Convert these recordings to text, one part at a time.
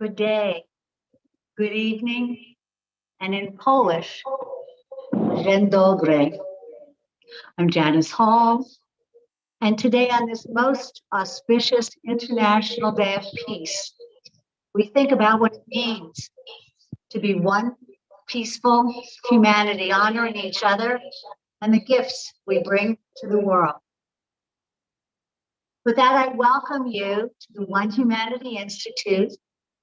good day, good evening, and in Polish, dzień dobry. I'm Janice Hall, and today on this most auspicious International Day of Peace, we think about what it means to be one peaceful humanity, honoring each other and the gifts we bring to the world. With that, I welcome you to the One Humanity Institute,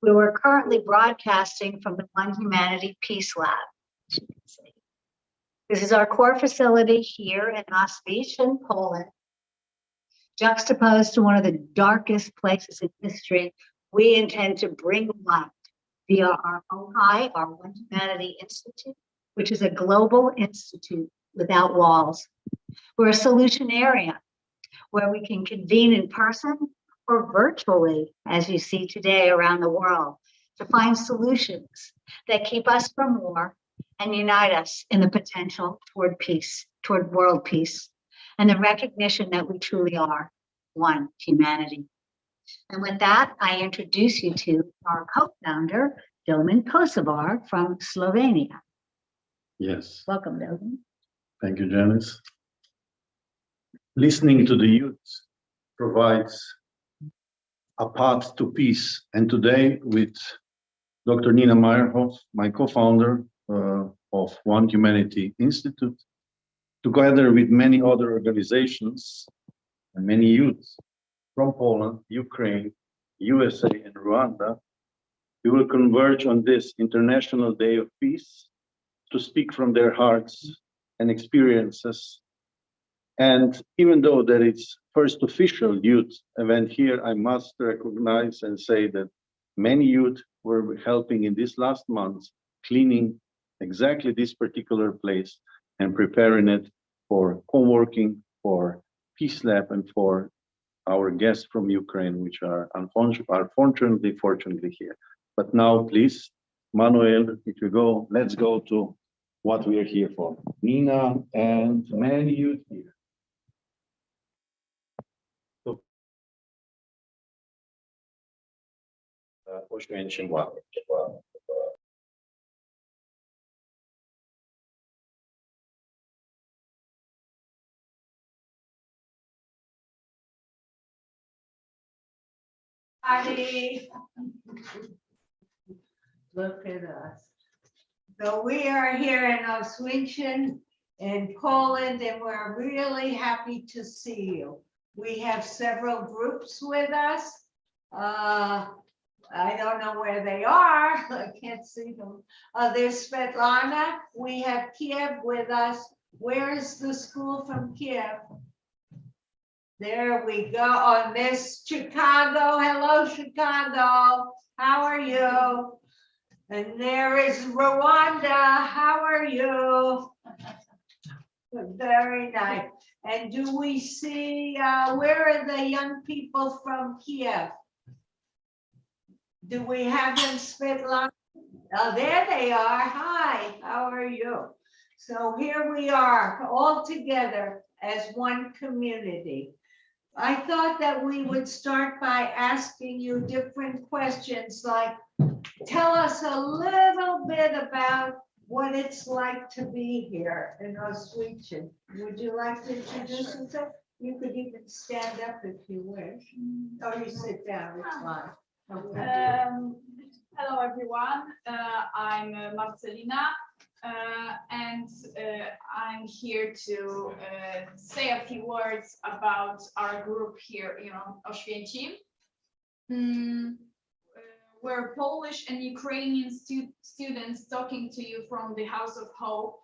where we're currently broadcasting from the One Humanity Peace Lab. This is our core facility here in Oswiecim, Poland. Juxtaposed to one of the darkest places in history, we intend to bring light via our OHI, our One Humanity Institute, which is a global institute without walls. We're a solutionarian where we can convene in person or virtually, as you see today around the world, to find solutions that keep us from war and unite us in the potential toward peace, toward world peace, and the recognition that we truly are one humanity. And with that, I introduce you to our co-founder, Domen Kosovar from Slovenia. Yes. Welcome, Domen. Thank you, Janice. Listening to the youth provides a path to peace. And today with Dr. Nina Meyerhoff, my co-founder of One Humanity Institute, together with many other organizations and many youths from Poland, Ukraine, USA, and Rwanda, we will converge on this International Day of Peace to speak from their hearts and experiences. And even though that it's first official youth event here, I must recognize and say that many youth were helping in these last months, cleaning exactly this particular place and preparing it for co-working, for Peace Lab, and for our guests from Ukraine, which are fortunately here. But now, please, Manuel, if you go, let's go to what we are here for. Nina and many youth here. Oswiecim-Auschwitz. Look at us. So we are here in Oswiecim in Poland, and we're really happy to see you. We have several groups with us. I don't know where they are. I can't see them. There's Svetlana. We have Kiev with us. Where is the school from Kiev? There we go. On this Chicago. Hello, Chicago. How are you? And there is Rwanda. How are you? Very nice. And do we see, where are the young people from Kiev? Do we have them, Svetlana? Oh, there they are. Hi, how are you? So here we are, all together as one community. I thought that we would start by asking you different questions, like tell us a little bit about what it's like to be here in Oswiecim. Would you like to introduce yourself? You could even stand up if you wish. Or you sit down, it's fine. Okay. Hello everyone, I'm Marcelina and I'm here to say a few words about our group here in Oswiecim. We're Polish and Ukrainian students talking to you from the House of Hope,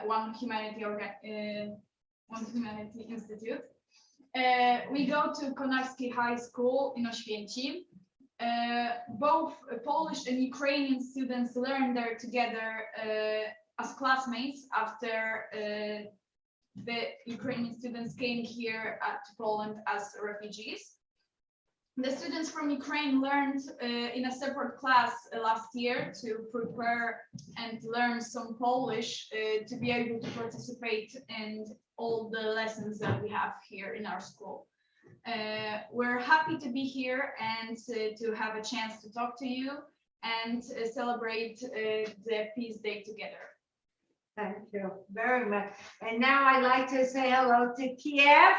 One Humanity Institute. We go to Konarski High School in Oswiecim. Both Polish and Ukrainian students learn there together as classmates after the Ukrainian students came here to Poland as refugees. The students from Ukraine learned in a separate class last year to prepare and learn some Polish to be able to participate in all the lessons that we have here in our school. We're happy to be here and to have a chance to talk to you and celebrate the Peace Day together. Thank you very much. And now I'd like to say hello to Kiev.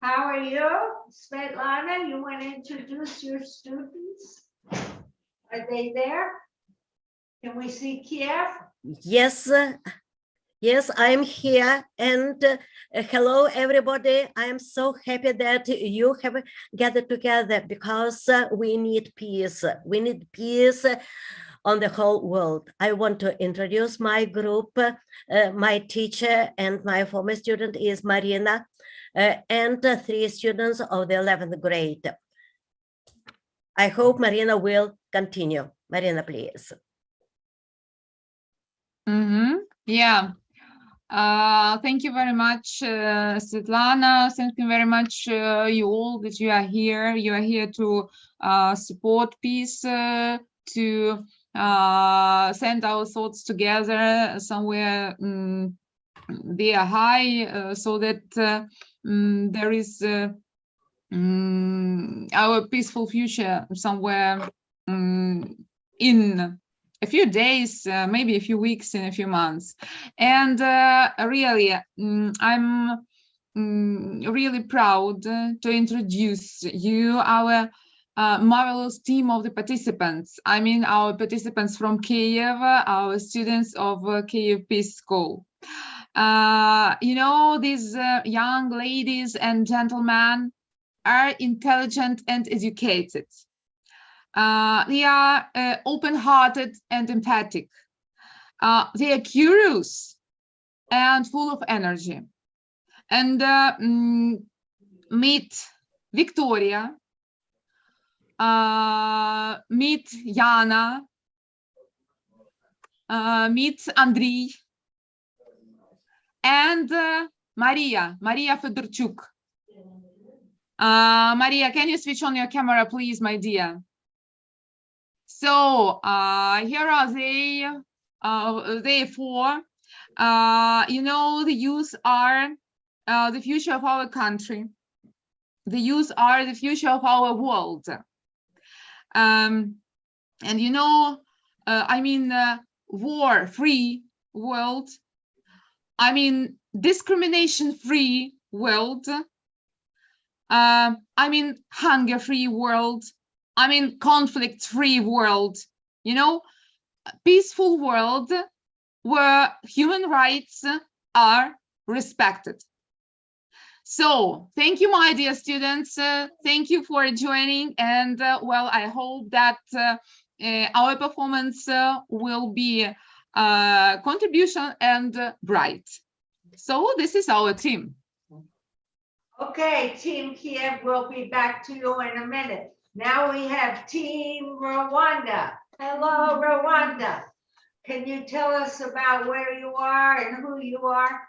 How are you? Svetlana, you want to introduce your students? Are they there? Can we see Kiev? Yes, yes, I'm here. And hello, everybody. I am so happy that you have gathered together because we need peace. We need peace on the whole world. I want to introduce my group. My teacher and my former student is Marina, and 3 students of the 11th grade. I hope Marina will continue. Marina, please. Yeah. Thank you very much, Svetlana. Thank you very much, you all, that you are here. You are here to support peace, to send our thoughts together somewhere they are high, so that there is our peaceful future somewhere in a few days, maybe a few weeks, in a few months. And really, I'm really proud to introduce you, our marvelous team of the participants. I mean, our participants from Kiev, our students of Kiev Peace School. You know, these young ladies and gentlemen are intelligent and educated. They are open-hearted and empathic. They are curious and full of energy. And meet Victoria, meet Yana, meet Andrei, and Maria Fedorchuk. Maria, can you switch on your camera, please, my dear? So here are they, therefore, you know, the youth are the future of our country. The youth are the future of our world. And you know, I mean, war-free world. I mean, discrimination-free world. I mean, hunger-free world. I mean, conflict-free world. You know, a peaceful world where human rights are respected. So, thank you, my dear students. Thank you for joining. And well, I hope that our performance will be contribution and bright. So this is our team. Okay, Team Kiev, we'll be back to you in a minute. Now we have Team Rwanda. Hello, Rwanda. Can you tell us about where you are and who you are?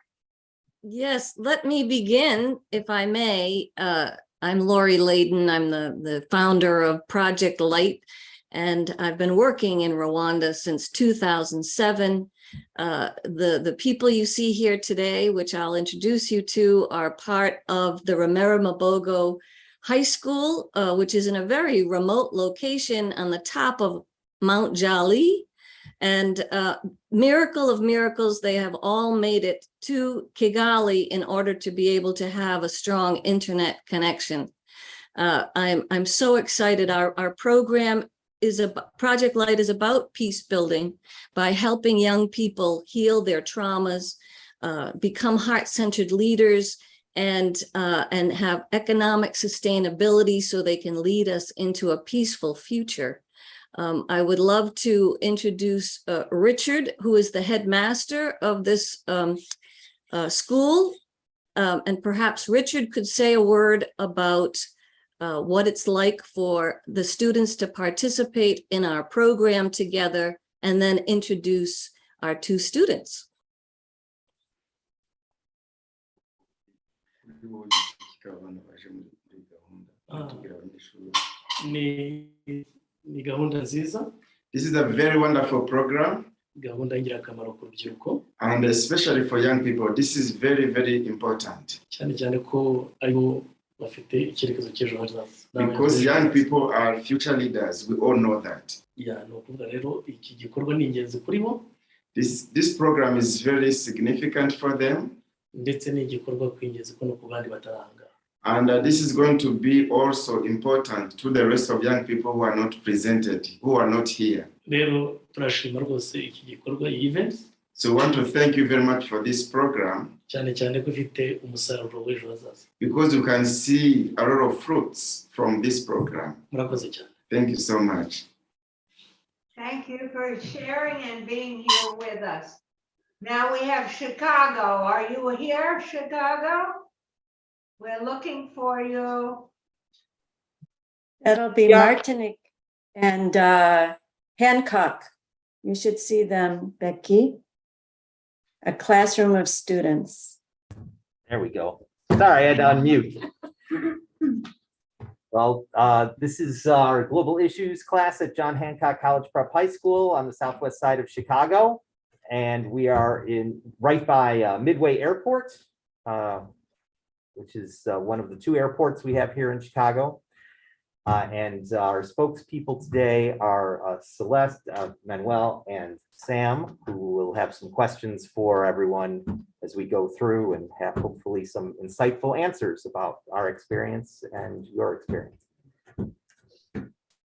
Yes, let me begin, if I may. I'm Lori Layden. I'm the founder of Project Light, and I've been working in Rwanda since 2007. The people you see here today, which I'll introduce you to, are part of the Remera Mabogo High School, which is in a very remote location on the top of Mount Jali. And miracle of miracles, they have all made it to Kigali in order to be able to have a strong internet connection. I'm so excited. Our program is Project Light is about peace building by helping young people heal their traumas, become heart-centered leaders, and have economic sustainability so they can lead us into a peaceful future. I would love to introduce Richard, who is the headmaster of this school. And perhaps Richard could say a word about what it's like for the students to participate in our program together, and then introduce our 2 students. Ni gahunda nziza. This is a very wonderful program. Gahunda y'ingirakamaro ku rubyiruko. And especially for young people, this is very, very important. Cyane cyane ko aribo bafite icyerekezo cy'ejo hazaza. because young people are future leaders. We all know that. Ya, ni ukuvuga rero iki gikorwa ni ingenzi kuri bo. This program is very significant for them. Ndetse ni igikorwa kw'ingenzi ko no ku bandi bataranga. And this is going to be also important to the rest of young people who are not presented, who are not here. Rero turashima rwose iki gikorwa, iyi event. So we want to thank you very much for this program. Cyane cyane ko ifite umusaruro w'ejo hazaza. Because you can see a lot of fruits from this program. Murakoze cyane. Thank you so much. Thank you for sharing and being here with us. Now we have Chicago. Are you here, Chicago? We're looking for you. That'll be Martinique and Hancock. You should see them, Becky. A classroom of students. There we go. Sorry, I had to unmute. Well, this is our Global Issues class at John Hancock College Prep High School on the southwest side of Chicago. And we are right by Midway Airport, which is one of the two airports we have here in Chicago. And our spokespeople today are Celeste, Manuel, and Sam, who will have some questions for everyone as we go through and have hopefully some insightful answers about our experience and your experience.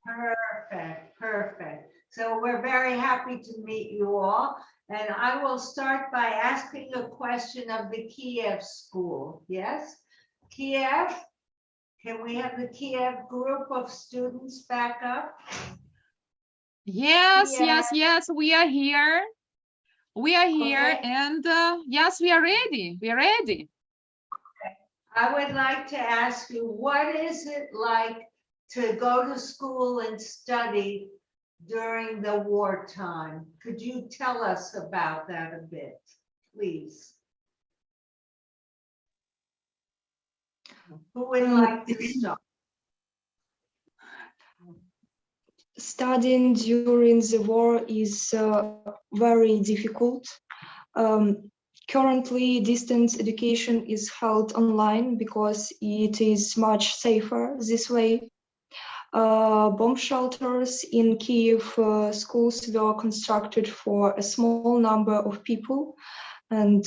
Perfect, perfect. So we're very happy to meet you all. And I will start by asking a question of the Kiev school. Yes? Kiev? Can we have the Kiev group of students back up? Yes, Yeah. yes, we are here. We are here, Okay. and yes, we are ready. We are ready. I would like to ask you, what is it like to go to school and study during the wartime? Could you tell us about that a bit, please? Who would like to start? Studying during the war is very difficult. Currently, distance education is held online because it is much safer this way. Bomb shelters in Kiev schools were constructed for a small number of people, and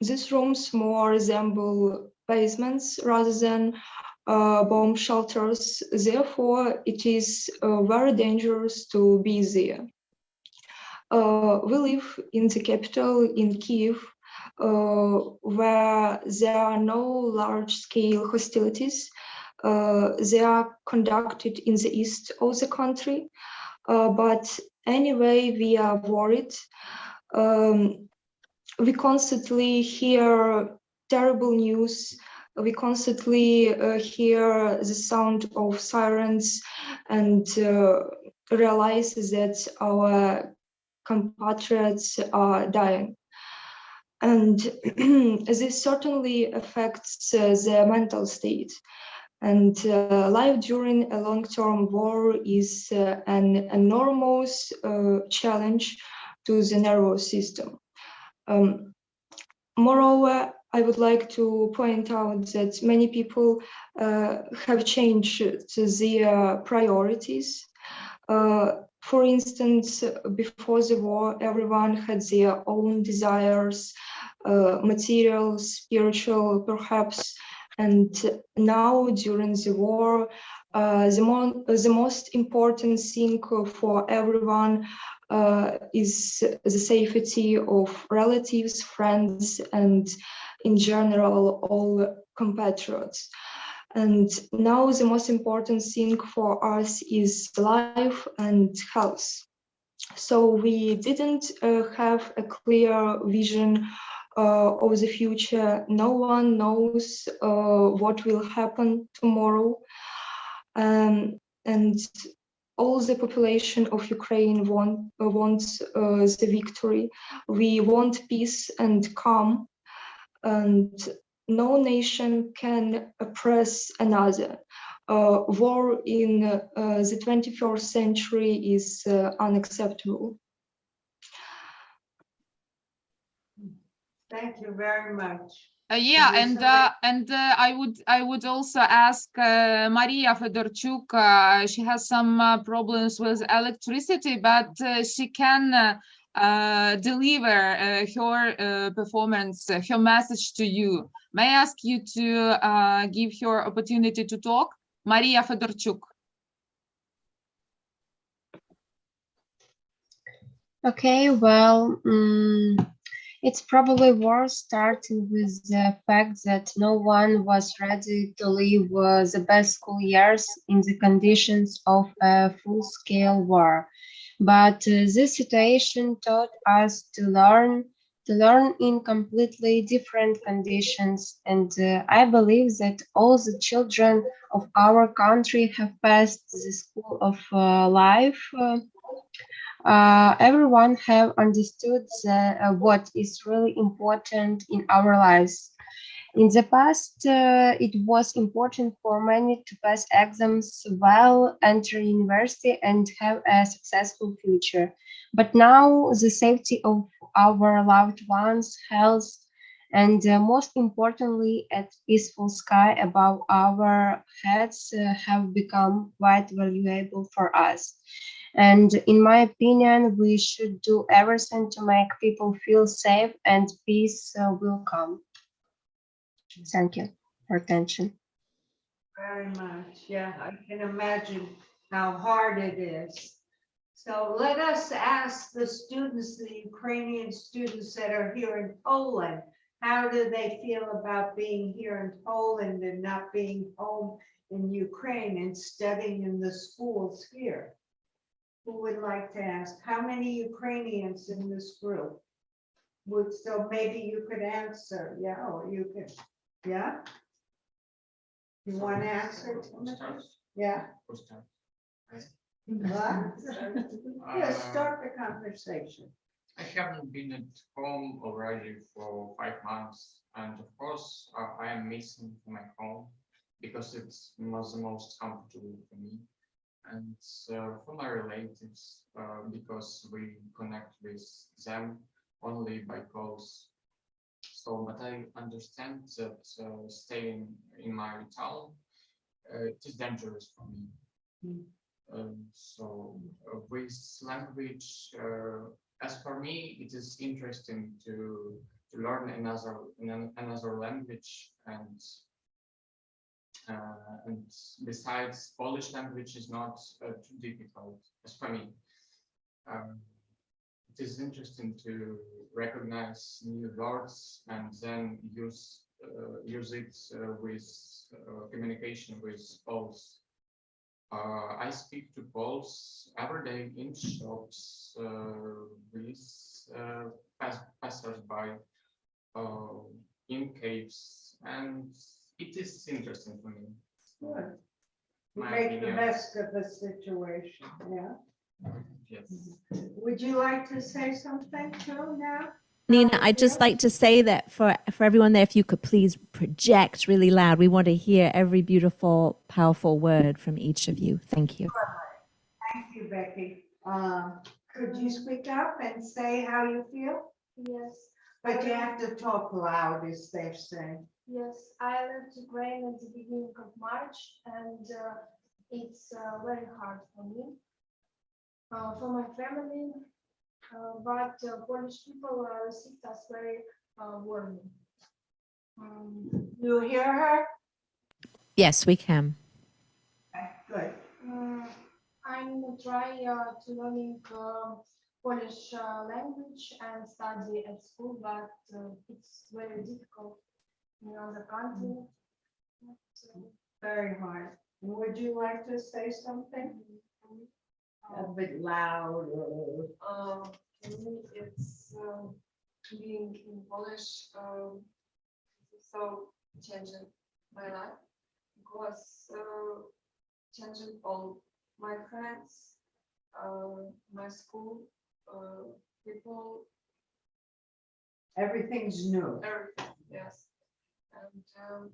these rooms more resemble basements rather than bomb shelters. Therefore, it is very dangerous to be there. We live in the capital, in Kiev, where there are no large-scale hostilities. They are conducted in the east of the country, but anyway, we are worried. We constantly hear terrible news. We constantly hear the sound of sirens and realize that our compatriots are dying. And this certainly affects the mental state. And life during a long-term war is an enormous challenge to the nervous system. Moreover, I would like to point out that many people have changed their priorities. For instance, before the war, everyone had their own desires, material, spiritual, perhaps. And now, during the war, the most important thing for everyone is the safety of relatives, friends, and in general, all compatriots. And now the most important thing for us is life and health. So we didn't have a clear vision of the future. No one knows what will happen tomorrow. And all the population of Ukraine wants the victory. We want peace and calm, and no nation can oppress another. War in the 21st century is unacceptable. Thank you very much. Yeah, Is there and I would also ask Maria Fedorchuk. She has some problems with electricity, but she can deliver her performance, her message to you. May I ask you to give her opportunity to talk? Maria Fedorchuk. Okay, well, it's probably worth starting with the fact that no one was ready to live the best school years in the conditions of a full-scale war. But this situation taught us to learn in completely different conditions. And I believe that all the children of our country have passed the school of life. Everyone have understood what is really important in our lives. In the past, it was important for many to pass exams while enter university and have a successful future. But now the safety of our loved ones, health, and most importantly, a peaceful sky above our heads have become quite valuable for us. And in my opinion, we should do everything to make people feel safe and peace will come. Thank you for attention. very much? Yeah, I can imagine how hard it is. So let us ask the students, the Ukrainian students that are here in Poland, how do they feel about being here in Poland and not being home in Ukraine and studying in the schools here? Who would like to ask? How many Ukrainians in this group? So maybe you could answer, yeah, or you could, yeah? You want to answer, Timothy? Yeah? What? Yeah, start the conversation. I haven't been at home already for 5 months, and of course, I am missing my home because it was the most comfortable for me, and for my relatives because we connect with them only by calls. So, but I understand that staying in my town it is dangerous for me. So with language, as for me, it is interesting to learn another language, and besides, Polish language is not too difficult as for me. It is interesting to recognize new words and then use it with communication with Poles. I speak to Poles every day in shops with passers-by in caves, and it is interesting for me. Good. My Make the opinion. best of the situation, yeah? Yes. Would you like to say something too now? Nina, I'd just like to say that for everyone there, if you could please project really loud. We want to hear every beautiful, powerful word from each of you. Thank you. Thank you, Becky. Could you speak up and say how you feel? Yes. But you have to talk loud, as they're saying. Yes, I left Ukraine at the beginning of March, and it's very hard for me, for my family, but Polish people received us very warmly. You hear her? Yes, we can. Okay, good. I'm trying to learning Polish language and study at school, but it's very difficult in other country. Very hard. Would you like to say something? A bit loud. For me, it's being in Polish, so changing my life because changing all my friends, my school, people. Everything's new. Everything, yes. And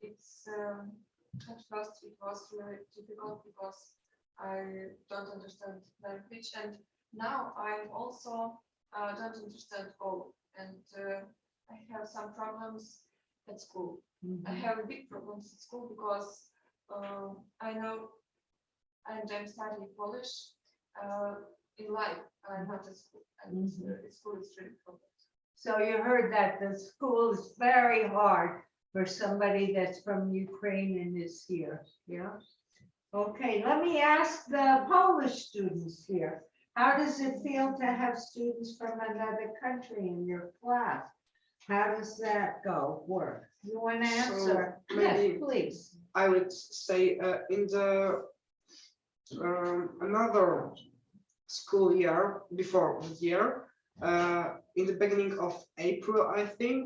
it's at first it was really difficult because I don't understand language, and now I also don't understand all. And I have some problems at school. Mhm. I have big problems at school because I know and I'm studying Polish in life, not at school. And school is really problem. So you heard that the school is very hard for somebody that's from Ukraine and is here, yeah? Okay, let me ask the Polish students here. How does it feel to have students from another country in your class? How does that work? You want to answer? Yes, maybe please. I would say in the another school year before this year, in the beginning of April, I think,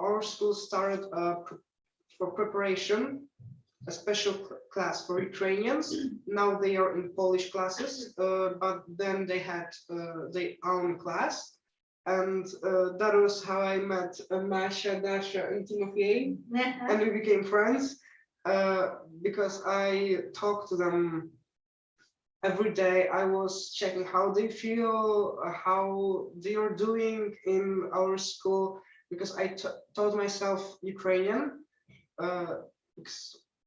our school started for preparation, a special class for Ukrainians. Now they are in Polish classes, but then they had their own class. And that was how I met Masha, Dasha, and Timofey, and we became friends because I talked to them every day. I was checking how they feel, how they are doing in our school, because I taught myself Ukrainian, because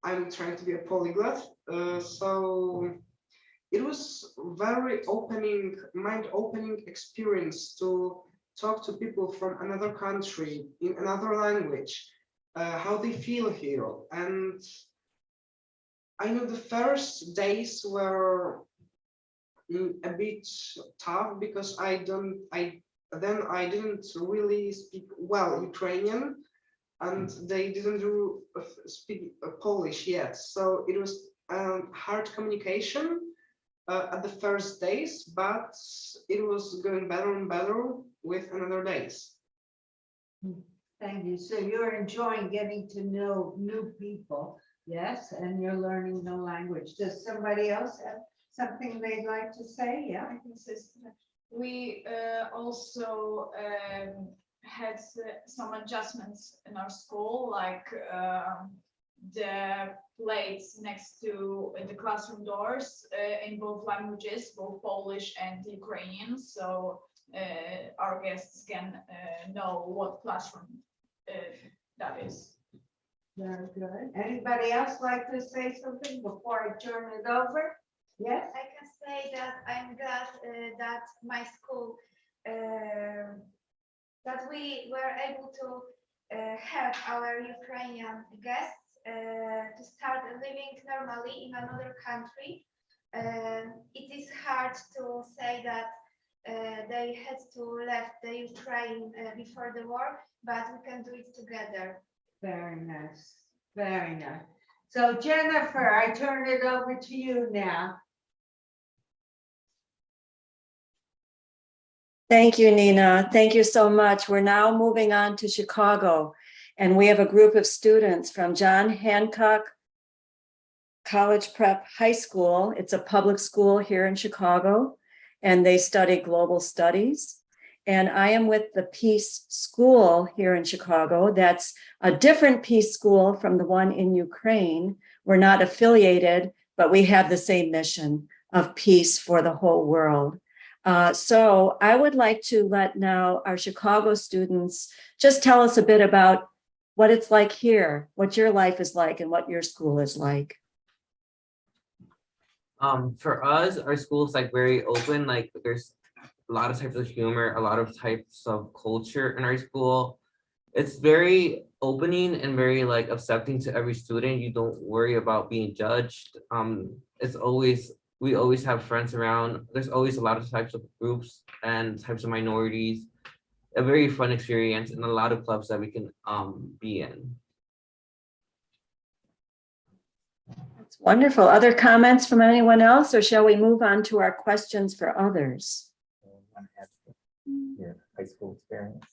I'm trying to be a polyglot. So it was very mind-opening experience to talk to people from another country in another language, how they feel here. And I know the first days were a bit tough because I didn't really speak well Ukrainian, and they didn't speak Polish yet. So it was hard communication at the first days, but it was going better and better with another days. Thank you. So you're enjoying getting to know new people, yes, and you're learning the language. Does somebody else have something they'd like to say? Yeah. I can say something. We also had some adjustments in our school, like the plates next to the classroom doors in both languages, both Polish and Ukrainian, so our guests can know what classroom that is. Very good. Anybody else like to say something before I turn it over? Yes? I can say that I'm glad that my school, that we were able to have our Ukrainian guests to start living normally in another country. It is hard to say that they had to leave the Ukraine before the war, but we can do it together. Very nice. Very nice. So Jennifer, I turn it over to you now. Thank you, Nina. Thank you so much. We're now moving on to Chicago, and we have a group of students from John Hancock College Prep High School. It's a public school here in Chicago, and they study global studies. And I am with the Peace School here in Chicago. That's a different Peace School from the one in Ukraine. We're not affiliated, but we have the same mission of peace for the whole world. So I would like to let now our Chicago students just tell us a bit about what it's like here, what your life is like, and what your school is like. For us, our school is like very open. Like there's a lot of types of humor, a lot of types of culture in our school. It's very opening and very like accepting to every student. You don't worry about being judged. We always have friends around. There's always a lot of types of groups and types of minorities. A very fun experience and a lot of clubs that we can be in. That's wonderful. Other comments from anyone else, or shall we move on to our questions for others? Your high school experience.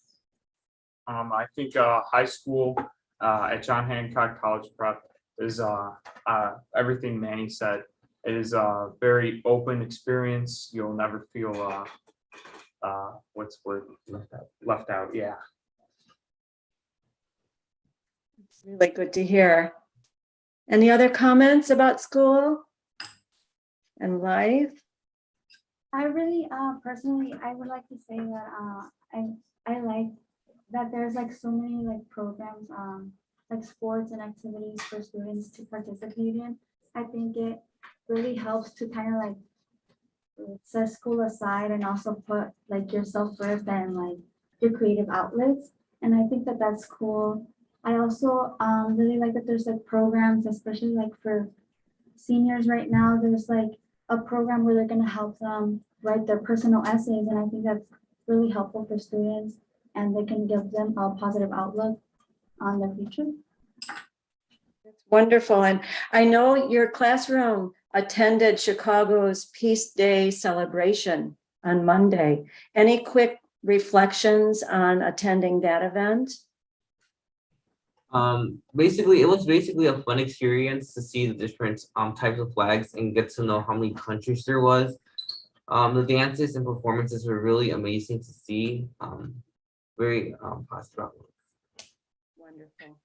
I think high school at John Hancock College Prep is everything Manny said. It is a very open experience. You'll never feel what's the word? Left out. Yeah. It's really good to hear. Any other comments about school and life? I really, personally, I would like to say that I like that there's like so many like programs, like sports and activities for students to participate in. I think it really helps to kind of like set school aside and also put like yourself first and like your creative outlets. And I think that that's cool. I also really like that there's like programs, especially like for seniors right now. There's like a program where they're gonna help them write their personal essays, and I think that's really helpful for students, and they can give them a positive outlook on their future. Wonderful. And I know your classroom attended Chicago's Peace Day celebration on Monday. Any quick reflections on attending that event? Basically, it was basically a fun experience to see the different types of flags and get to know how many countries there was. The dances and performances were really amazing to see. Very positive. Wonderful.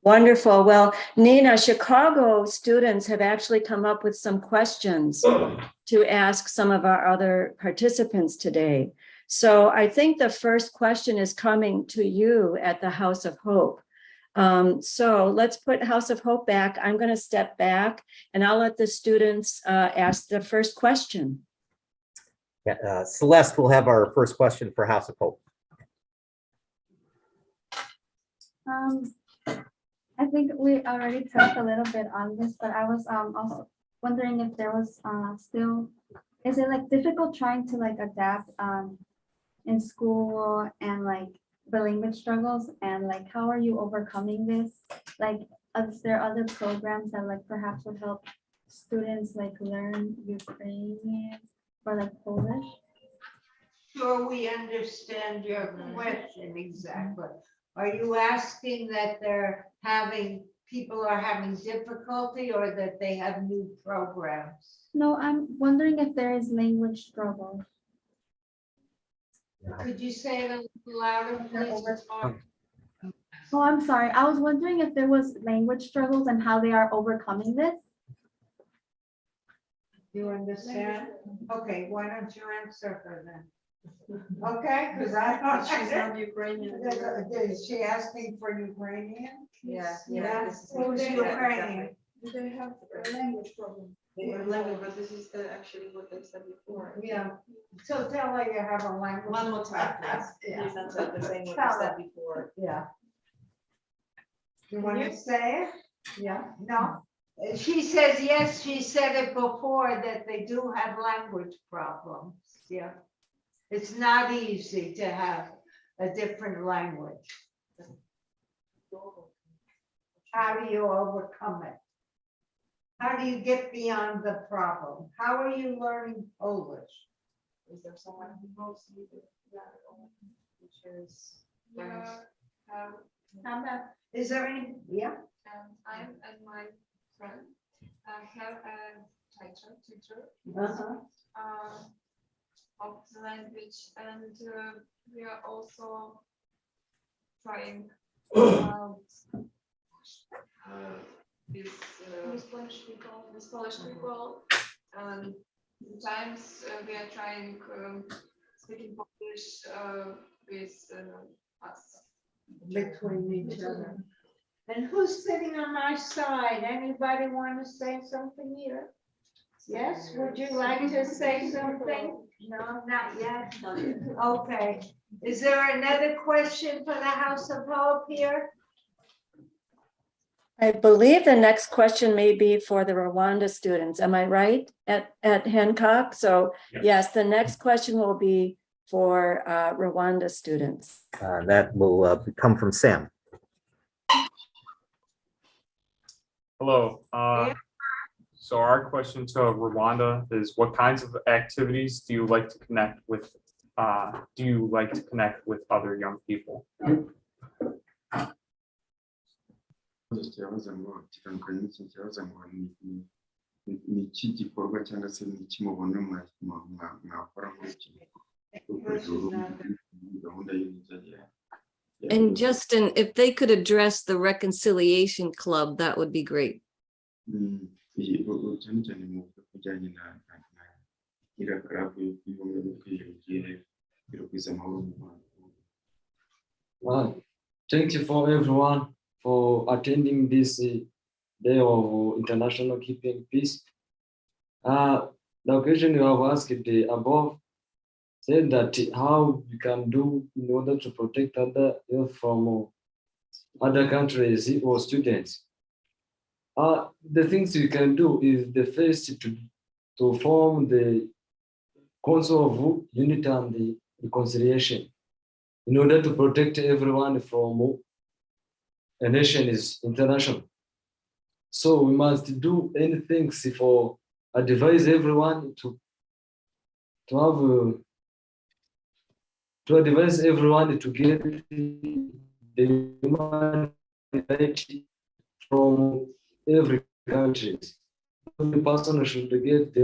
Wonderful. Well, Nina, Chicago students have actually come up with some questions to ask some of our other participants today. So I think the first question is coming to you at the House of Hope. So let's put House of Hope back. I'm going to step back and I'll let the students ask the first question. Yeah, Celeste will have our first question for House of Hope. I think we already touched a little bit on this, but I was also wondering if there was is it like difficult trying to like adapt in school and like the language struggles, and like how are you overcoming this? Like, is there other programs that like perhaps would help students like learn Ukrainian or like Polish? Sure, we understand your question exactly. Are you asking that people are having difficulty, or that they have new programs? No, I'm wondering if there is language struggle. Could you say it a little louder, please? Oh, I'm sorry. I was wondering if there was language struggles and how they are overcoming this. You understand? Okay, why don't you answer her then? Okay, because I thought She's not Ukrainian. Is she asking for Ukrainian? Yes. Who's Ukrainian? Do they have a language problem? Language, but this is actually what they said before. Yeah, so tell her you have a language. One more time, please. Yeah. Please answer the same what Tell you said her. before. Yeah. You want to say it? Yeah, no. She says, yes, she said it before, that they do have language problems. Yeah. It's not easy to have a different language. How do you overcome it? How do you get beyond the problem? How are you learning Polish? Is there someone who knows you that, which is? Is there any, yeah? I'm and my friend have a teacher of the language, and we are also trying with Polish people, and sometimes we are trying speaking Polish with us. Between each other. And who's sitting on my side? Anybody want to say something here? Yes, would you like to say something? No, not yet. Okay. Is there another question for the House of Hope here? I believe the next question may be for the Rwanda students. Am I right at Hancock? So yes, the next question will be for Rwanda students. That will come from Sam. Hello. So our question to Rwanda is, what kinds of activities do you like to connect with? Other young people? Ikibazo ngo kitandukanye n'iki kibazo ngo ni iki gikorwa cyangwa se ni iki mubona mwakora gahunda y'ibijyanye. And Justin, if they could address the Reconciliation Club, that would be great. Cyane cyane mu bijyanye na iriya club y'ubumwe n'ubwiyunge ikwirakwiza amahoro mu Rwanda. Thank you for everyone for attending this Day of International Keeping Peace. The question you have asked above said that how we can do in order to protect other youth from other countries or students. The things we can do is the first to form the Council of Unity and the Reconciliation in order to protect everyone from a nation is international. So we must do anything for advise everyone to advise everyone to get the human rights from every country. Every person should get the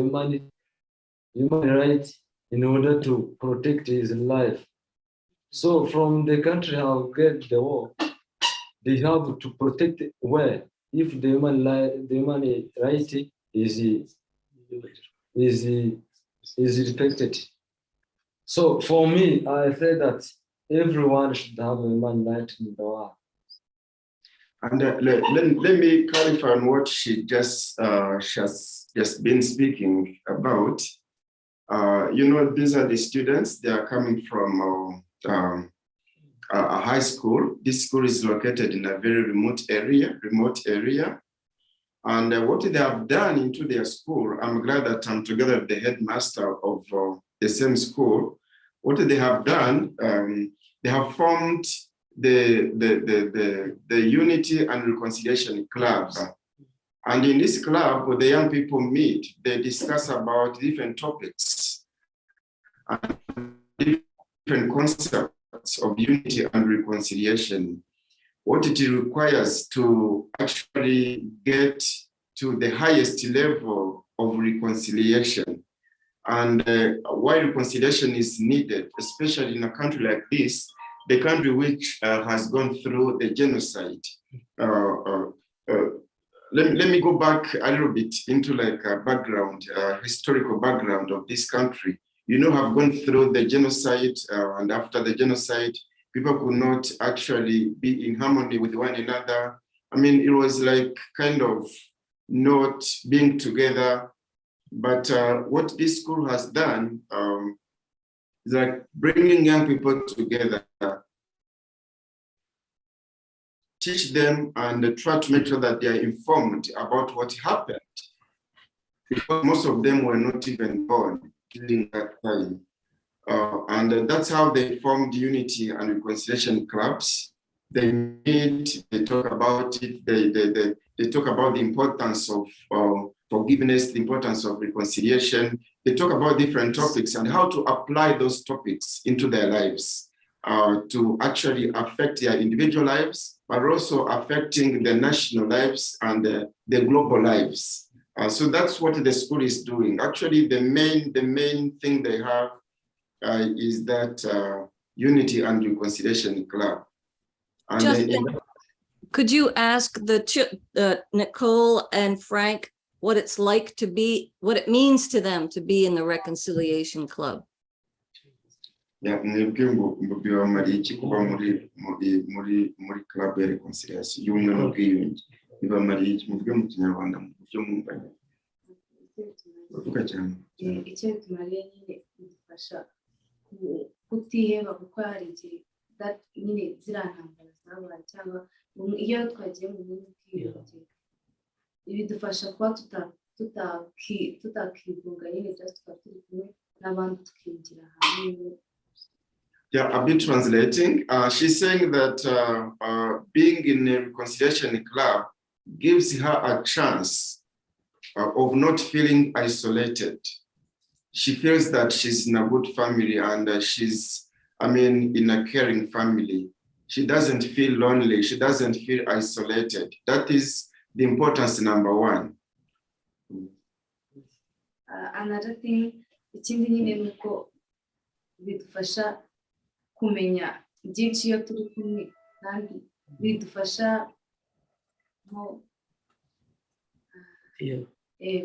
human rights in order to protect his life. So from the country how get the war, they have to protect where if the human right is respected. So for me, I say that everyone should have a human right in the world. And let me clarify on what she has just been speaking about. These are the students. They are coming from a high school. This school is located in a very remote area. And what they have done into their school, I'm glad that I'm together with the headmaster of the same school. What they have done, they have formed the Unity and Reconciliation Club. And in this club, where the young people meet, they discuss about different topics and different concepts of unity and reconciliation. What it requires to actually get to the highest level of reconciliation. And why reconciliation is needed, especially in a country like this, the country which has gone through the genocide. Let me go back a little bit into like a background, historical background of this country. Have gone through the genocide, and after the genocide, people could not actually be in harmony with one another. I mean, it was like kind of not being together. But what this school has done is like bringing young people together, teach them and try to make sure that they are informed about what happened. Because most of them were not even born during that time. And that's how they formed Unity and Reconciliation Clubs. They meet, they talk about it, they talk about the importance of forgiveness, the importance of reconciliation. They talk about different topics and how to apply those topics into their lives to actually affect their individual lives, but also affecting the national lives and the global lives. So that's what the school is doing. Actually, the main thing they have is that Unity and Reconciliation Club. And Justin, could you ask Nicole and Frank what it's like to be, what it means to them to be in the Reconciliation Club? Yeah, muri club ya reconciliation y'ubumwe n'ubwiyunge bibamariye iki muvuge mu kinyarwanda mu buryo mwumvanye bavuga cyane icyo tumariye nyine bidufasha kutiheba kuko hari igihe nyine ziriya ntambara zabaye cyangwa iyo twagiye mu bumwe n'ubwiyunge bidufasha kuba tutakigunga nyine just tukaba turi kumwe n'abandi tukigira hamwe. Yeah, a bit translating. She's saying that being in a reconciliation club gives her a chance of not feeling isolated. She feels that she's in a good family and she's, in a caring family. She doesn't feel lonely. She doesn't feel isolated. That is the importance number one. Another thing, ikindi nyine nuko bidufasha kumenya byinshi iyo turi kumwe kandi bidufasha nko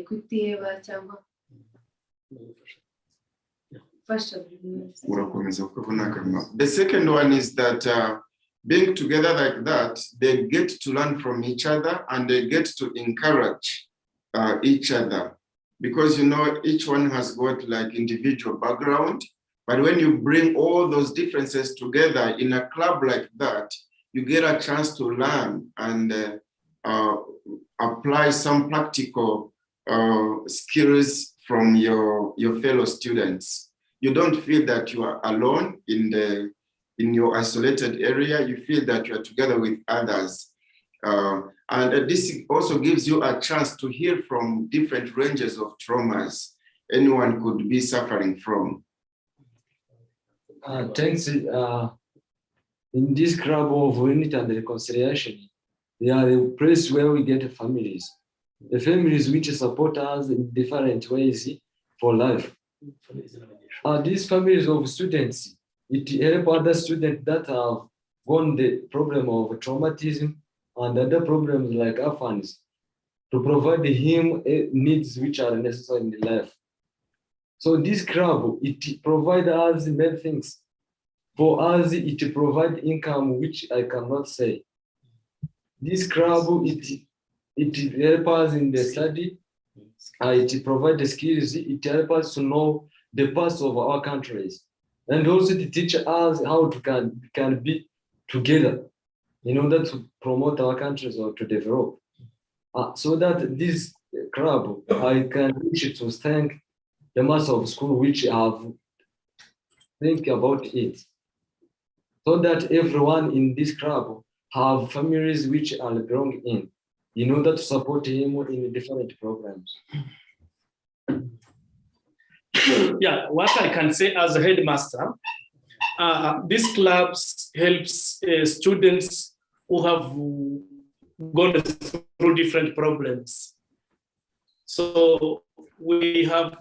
kutiheba cyangwa gufasha buri wese. The second one is that being together like that, they get to learn from each other and they get to encourage each other. Because, you know, each one has got like individual background, but when you bring all those differences together in a club like that, you get a chance to learn and apply some practical skills from your fellow students. You don't feel that you are alone in your isolated area. You feel that you are together with others. And this also gives you a chance to hear from different ranges of traumas anyone could be suffering from. Thanks. In this club of unity and reconciliation, they are the place where we get families. The families which support us in different ways for life. These families of students, it help other students that have gone the problem of traumatism and other problems like orphans to provide him needs which are necessary in life. So this club, it provides us many things. For us, it provides income which I cannot say. This club, it helps us in the study. It provides the skills. It helps us to know the past of our countries, and also to teach us how to can be together in order to promote our countries or to develop. So that this club, I can wish to thank the master of school which have think about it, so that everyone in this club have families which are belong in order to support him in different programs. Yeah, what I can say as a headmaster, these clubs helps students who have gone through different problems. So we have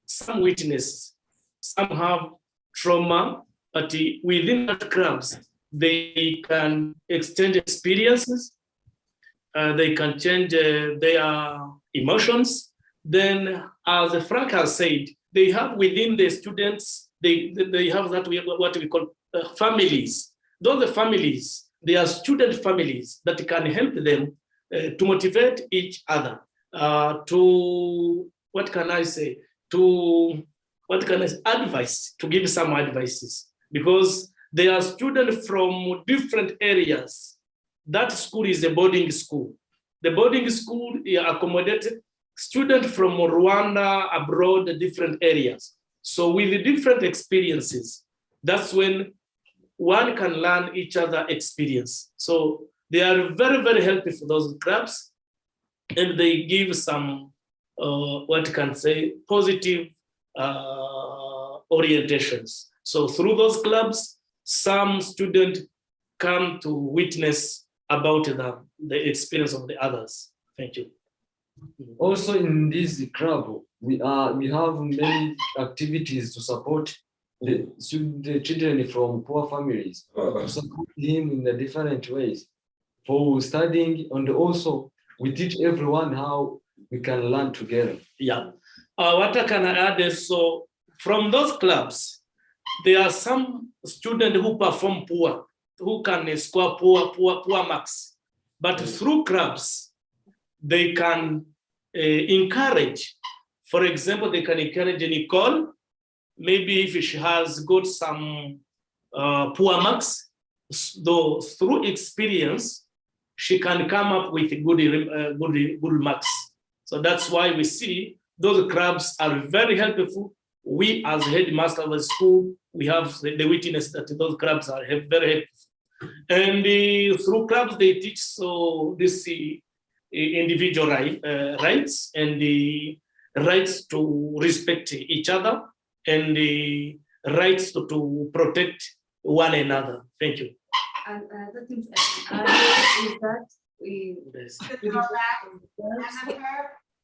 some witness, some have trauma, but within the clubs, they can extend experiences, they can change their emotions. Then, as Frank has said, they have within the students, they have that what we call families. Those are families, they are student families that can help them to motivate each other, to, what can I say, to, what can I say, advice, to give some advices, because they are students from different areas. That school is a boarding school. The boarding school accommodated students from Rwanda, abroad, different areas. So with the different experiences, that's when one can learn each other experience. So they are very, very helpful for those clubs, and they give some, what can say, positive orientations. So through those clubs, some students come to witness about the experience of the others. Thank you. Also in this club, we have many activities to support the children from poor families, to support him in the different ways for studying, and also we teach everyone how we can learn together. Yeah. What I can add is, so from those clubs, there are some students who perform poor, who can score poor marks. But through clubs, they can encourage. For example, they can encourage Nicole. Maybe if she has got some poor marks, though through experience, she can come up with good marks. So that's why we see those clubs are very helpful. We as headmaster of the school, we have the witness that those clubs are very helpful. And through clubs, they teach so this individual rights and the rights to respect each other and the rights to protect one another. Thank you. And the things I can add is that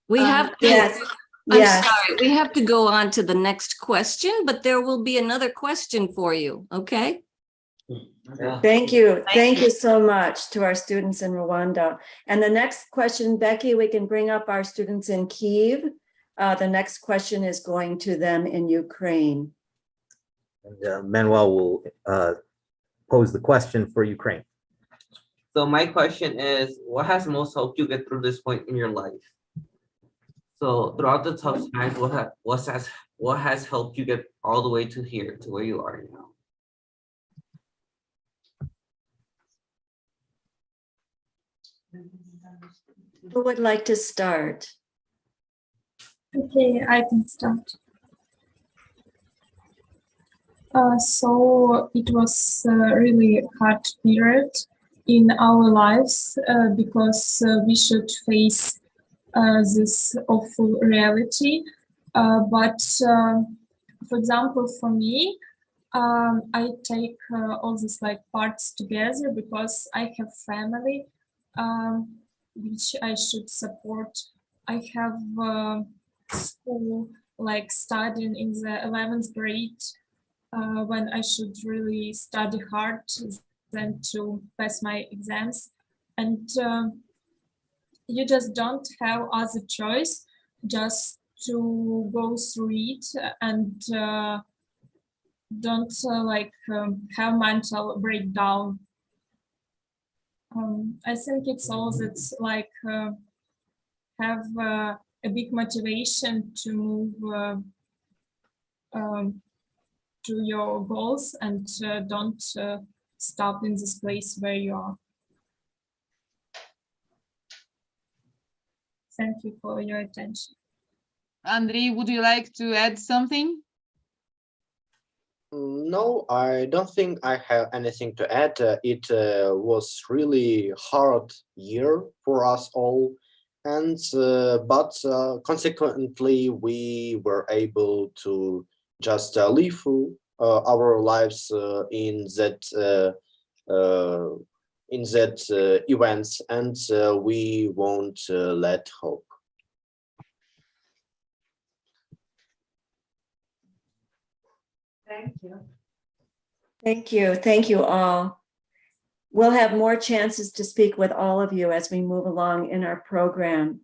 We have to, Yes. I'm Yes. sorry, we have to go on to the next question, but there will be another question for you, okay? Thank you. Thank you so much to our students in Rwanda. And the next question, Becky, we can bring up our students in Kyiv. The next question is going to them in Ukraine. And Manuel will pose the question for Ukraine. So my question is, what has most helped you get through this point in your life? So throughout the tough times, what has helped you get all the way to here, to where you are now? Who would like to start? Okay, I can start. So it was a really hard period in our lives because we should face this awful reality. But for example, for me, I take all these like parts together because I have family which I should support. I have school like studying in the 11th grade when I should really study hard than to pass my exams. And you just don't have other choice just to go through it and don't have mental breakdown. I think it's all that's like have a big motivation to move to your goals and don't stop in this place where you are. Thank you for your attention. Andrei, would you like to add something? No, I don't think I have anything to add. It was really hard year for us all, and but consequently we were able to just live our lives in that events, and we won't let hope. Thank you. Thank you. Thank you all. We'll have more chances to speak with all of you as we move along in our program.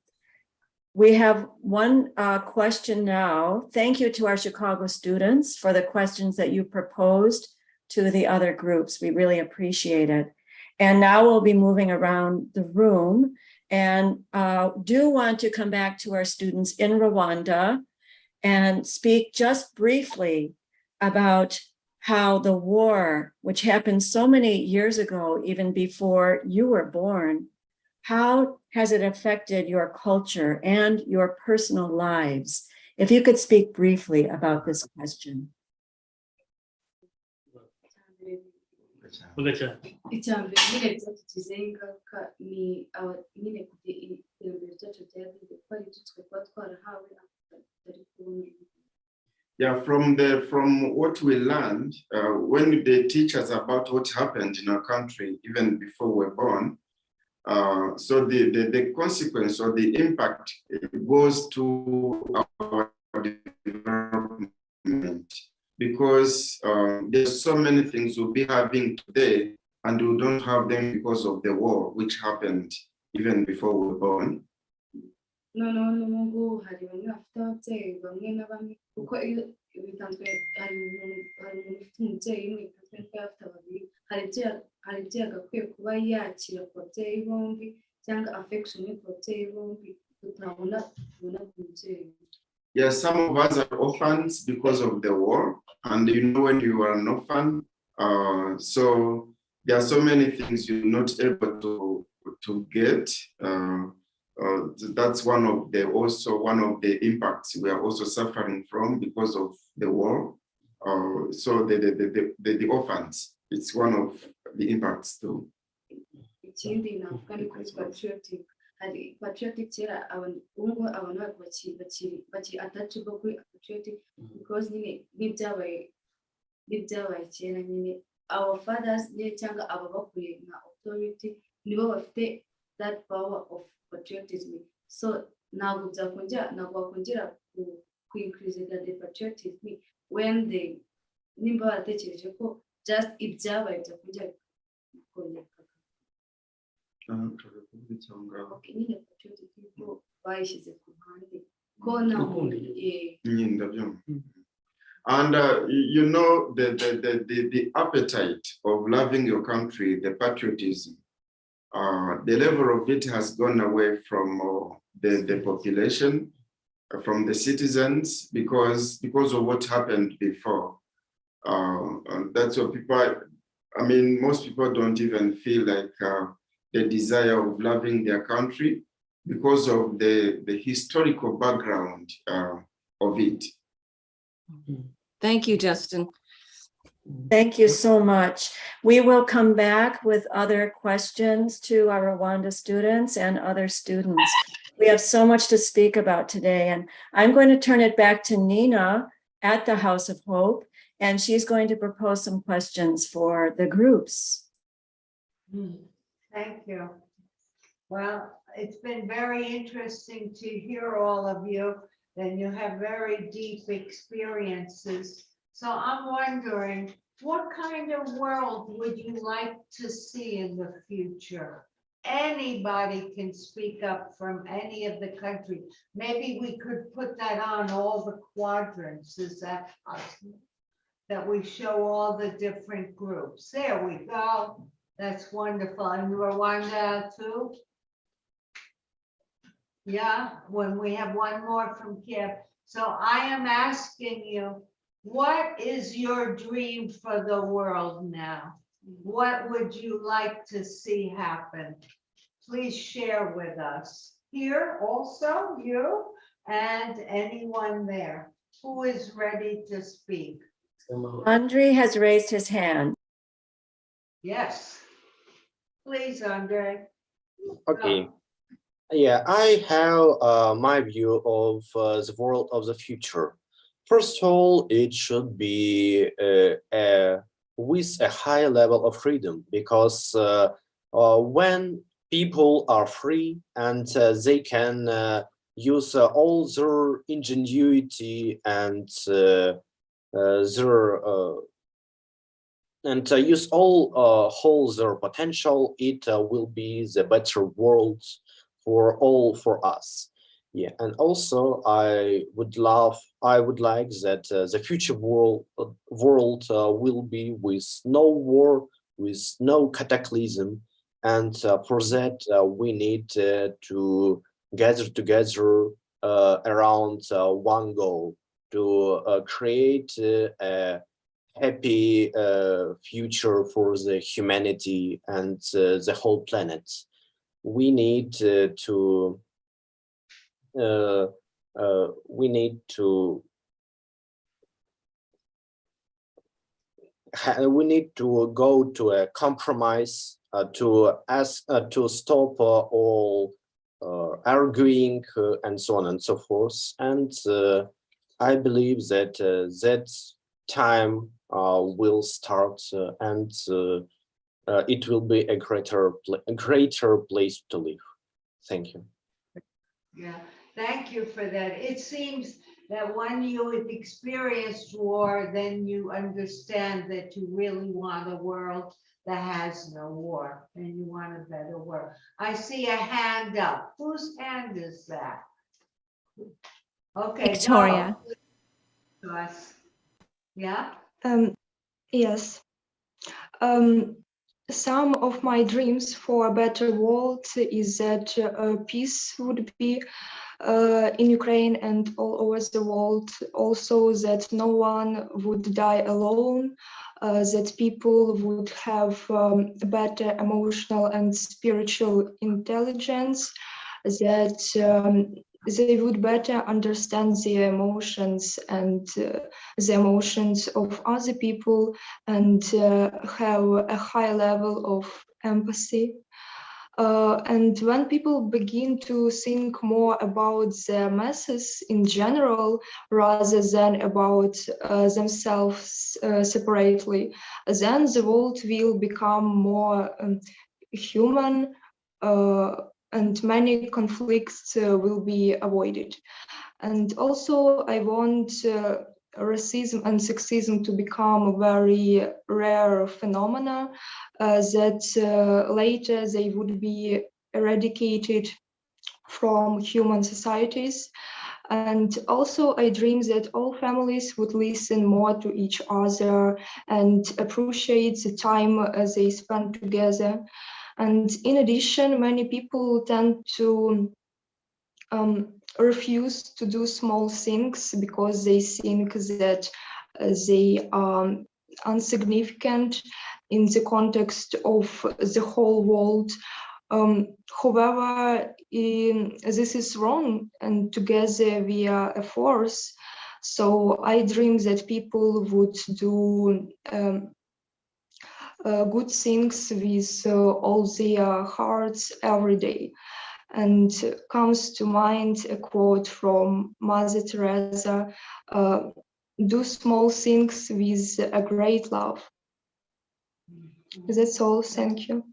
We have one question now. Thank you to our Chicago students for the questions that you proposed to the other groups. We really appreciate it. And now we'll be moving around the room and do want to come back to our students in Rwanda and speak just briefly about how the war, which happened so many years ago, even before you were born, how has it affected your culture and your personal lives? If you could speak briefly about this question. Yeah, from what we learned, when they teach us about what happened in our country, even before we were born, so the consequence or the impact goes to our development, because there's so many things we'll be having today and we don't have them because of the war, which happened even before we were born. noneho n'ubu hari bamwe bafite ababyeyi bamwe na bamwe kuko iyo bitanzwe hari umuntu ufite umubyeyi umwe bitanzwe ko afite babiri hari ibyo yagakwiye kuba yakira ku babyeyi bombi cyangwa affection ku babyeyi bombi tutabona ku mubyeyi. Yes, some of us are orphans because of the war, and you know when you are an orphan, so there are so many things you're not able to get. That's one of the impacts we are also suffering from because of the war. So the orphans, it's one of the impacts too. Ikindi navuga ni kuri patriotic. Hari patriotic kera abantu bakiri attachable kuri patriotic because n'ibyabaye kera nyine our fathers cyangwa ababakuriye nka authority nibo bafite that power of patriotism. So ntabwo bakongera ku increase the patriotism when they nimba baratekereje ko just ibyabaye byakongera kongera nyine patriotism ko bayishyize ku ruhande ko ntabwo And you know the appetite of loving your country, the patriotism, the level of it has gone away from the population, from the citizens, because of what happened before. And that's what people, I mean, most people don't even feel like the desire of loving their country because of the historical background of it. Thank you, Justin. Thank you so much. We will come back with other questions to our Rwanda students and other students. We have so much to speak about today, and I'm going to turn it back to Nina at the House of Hope, and she's going to propose some questions for the groups. Thank you. Well, it's been very interesting to hear all of you, and you have very deep experiences. So I'm wondering, what kind of world would you like to see in the future? Anybody can speak up from any of the country. Maybe we could put that on all the quadrants. Is that possible? That we show all the different groups. There we go. That's wonderful. And Rwanda too? Yeah, when we have one more from Kiev. So I am asking you, what is your dream for the world now? What would you like to see happen? Please share with us. Here also, you and anyone there who is ready to speak. Andre has raised his hand. Yes. Please, Andre. Okay. Yeah, I have my view of the world of the future. First of all, it should be with a high level of freedom, because when people are free and they can use all their ingenuity and use all their potential, it will be the better world for us. Yeah, and also I would like that the future world will be with no war, with no cataclysm, and for that we need to gather together around one goal, to create a happy future for the humanity and the whole planet. We need to go to a compromise to stop all arguing and so on and so forth. And I believe that that time will start and it will be a greater place to live. Thank you. Yeah, thank you for that. It seems that when you have experienced war, then you understand that you really want a world that has no war, and you want a better world. I see a hand up. Whose hand is that? Okay, Victoria. go. To us. Yeah? Yes. Some of my dreams for a better world is that peace would be in Ukraine and all over the world. Also that no one would die alone, that people would have better emotional and spiritual intelligence, that they would better understand the emotions and the emotions of other people, and have a high level of empathy. And when people begin to think more about the masses in general, rather than about themselves separately, then the world will become more human, and many conflicts will be avoided. And also I want racism and sexism to become very rare phenomena, that later they would be eradicated from human societies. And also I dream that all families would listen more to each other and appreciate the time they spend together. And in addition, many people tend to refuse to do small things because they think that they are insignificant in the context of the whole world. However, this is wrong, and together we are a force. So I dream that people would do good things with all their hearts every day. And comes to mind a quote from Mother Teresa, do small things with a great love. That's all, thank you.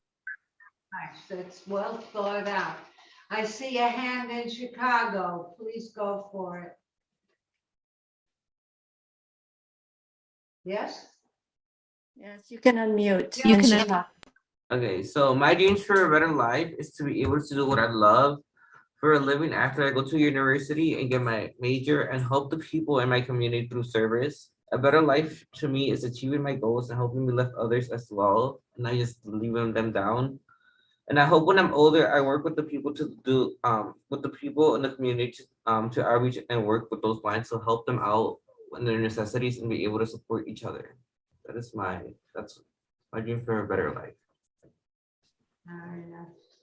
Nice, that's well thought out. I see a hand in Chicago, please go for it. Yes? Yes, you can unmute. You and can talk. Okay, so my dreams for a better life is to be able to do what I love for a living after I go to university and get my major and help the people in my community through service. A better life to me is achieving my goals and helping me lift others as well, and not just leaving them down. And I hope when I'm older, I work with the people to do with the people in the community to outreach and work with those lines to help them out in their necessities and be able to support each other. That's my dream for a better life.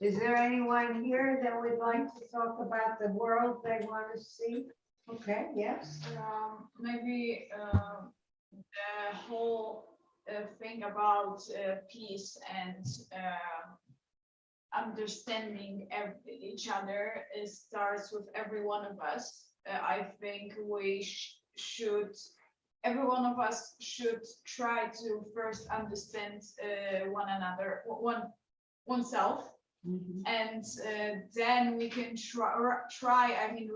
Is there anyone here that would like to talk about the world they want to see? Okay, yes. Maybe the whole thing about peace and understanding each other starts with every one of us. I think we every one of us should try to first understand one another, oneself. Mm-hmm. And then we can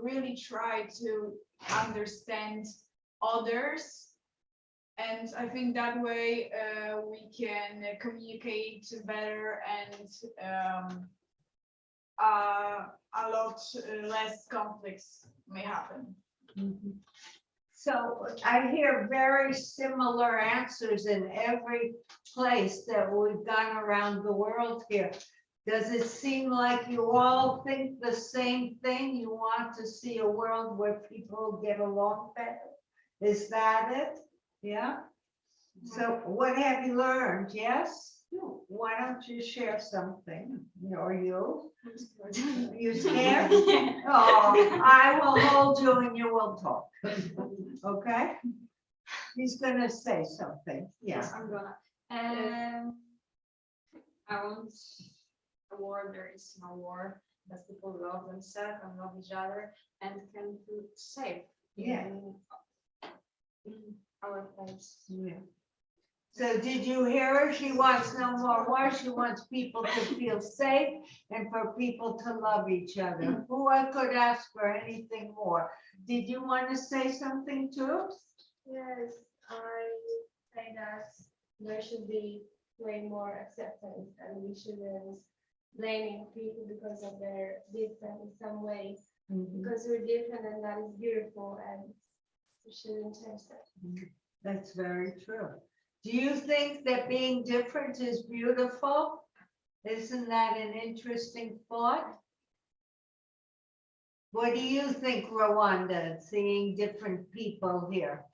really try to understand others. And I think that way we can communicate better and a lot less conflicts may happen. Mm-hmm. So I hear very similar answers in every place that we've gone around the world here. Does it seem like you all think the same thing? You want to see a world where people get along better? Is that it? Yeah? So what have you learned? Yes? Why don't you share something? Or you? You scared? Oh, I will hold you and you will talk. Okay? He's gonna say something. Yeah. Yes, I'm gonna. I want a war there is no war, that people love themselves and love each other and can feel safe in our place. Yeah. So did you hear her? She wants no more war. She wants people to feel safe and for people to love each other. Who I could ask for anything more? Did you want to say something too? Yes, I say that there should be way more acceptance and we shouldn't blaming people because of their different in some ways. Mm-hmm. Because we're different and that is beautiful and we shouldn't change that. That's very true. Do you think that being different is beautiful? Isn't that an interesting thought? What do you think, Rwanda, seeing different people here?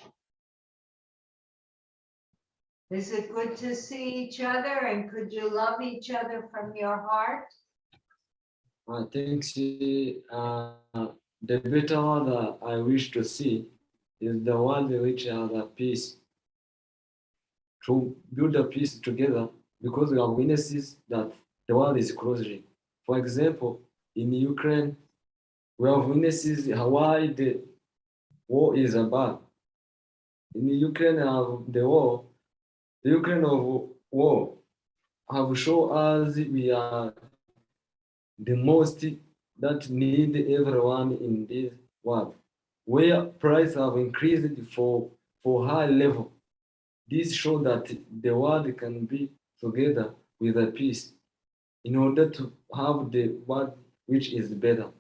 Is it good to see each other and could you love each other from your heart? I think the better one that I wish to see is the one in which has a peace. To build a peace together because we are witnesses that the world is closing. For example, in Ukraine, we have witnesses why the war is about. In Ukraine, the Ukraine of war have shown us we are the most that need everyone in this world, where prices have increased for high level. This shows that the world can be together with a peace in order to have the world which is better.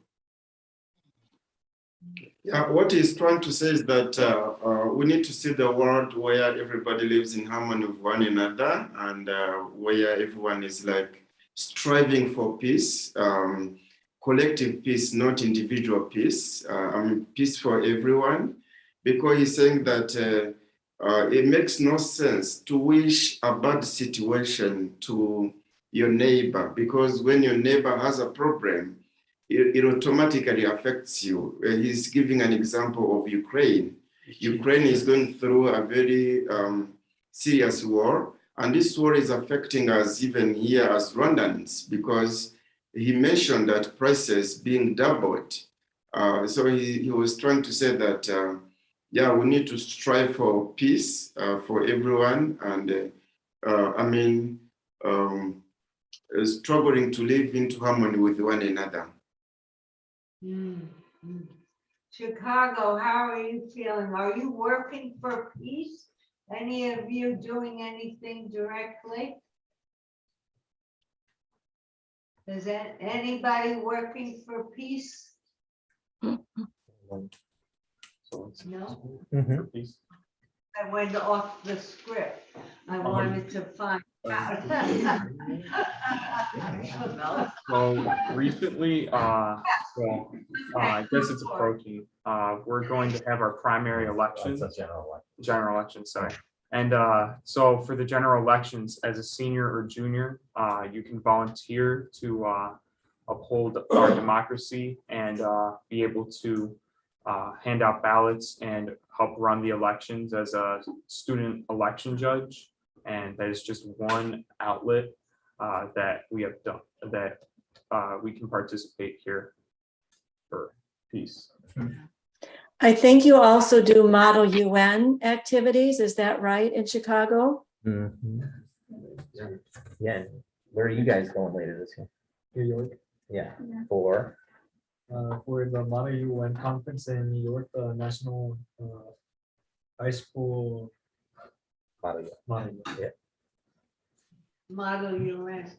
Yeah, what he's trying to say is that we need to see the world where everybody lives in harmony with one another and where everyone is like striving for peace, collective peace, not individual peace. Peace for everyone, because he's saying that it makes no sense to wish a bad situation to your neighbor, because when your neighbor has a problem, it automatically affects you. He's giving an example of Ukraine. Ukraine is going through a very serious war, and this war is affecting us even here as Rwandans, because he mentioned that prices being doubled. So he was trying to say that, yeah, we need to strive for peace for everyone, and struggling to live into harmony with one another. Chicago, how are you feeling? Are you working for peace? Any of you doing anything directly? Is that anybody working for peace? No? I went off the script. I wanted to find out. So recently, I guess it's approaching. We're going to have our primary elections. General election, sorry. And so for the general elections, as a senior or junior, you can volunteer to uphold our democracy and be able to hand out ballots and help run the elections as a student election judge. And that is just one outlet that we have done, that we can participate here for peace. I think you also do Model UN activities. Is that right, in Chicago? Mm-hmm. Yeah. Where are you guys going later this year? New York. Yeah. For the Model UN conference in New York, the National High School Model UN. Yeah. Model UN.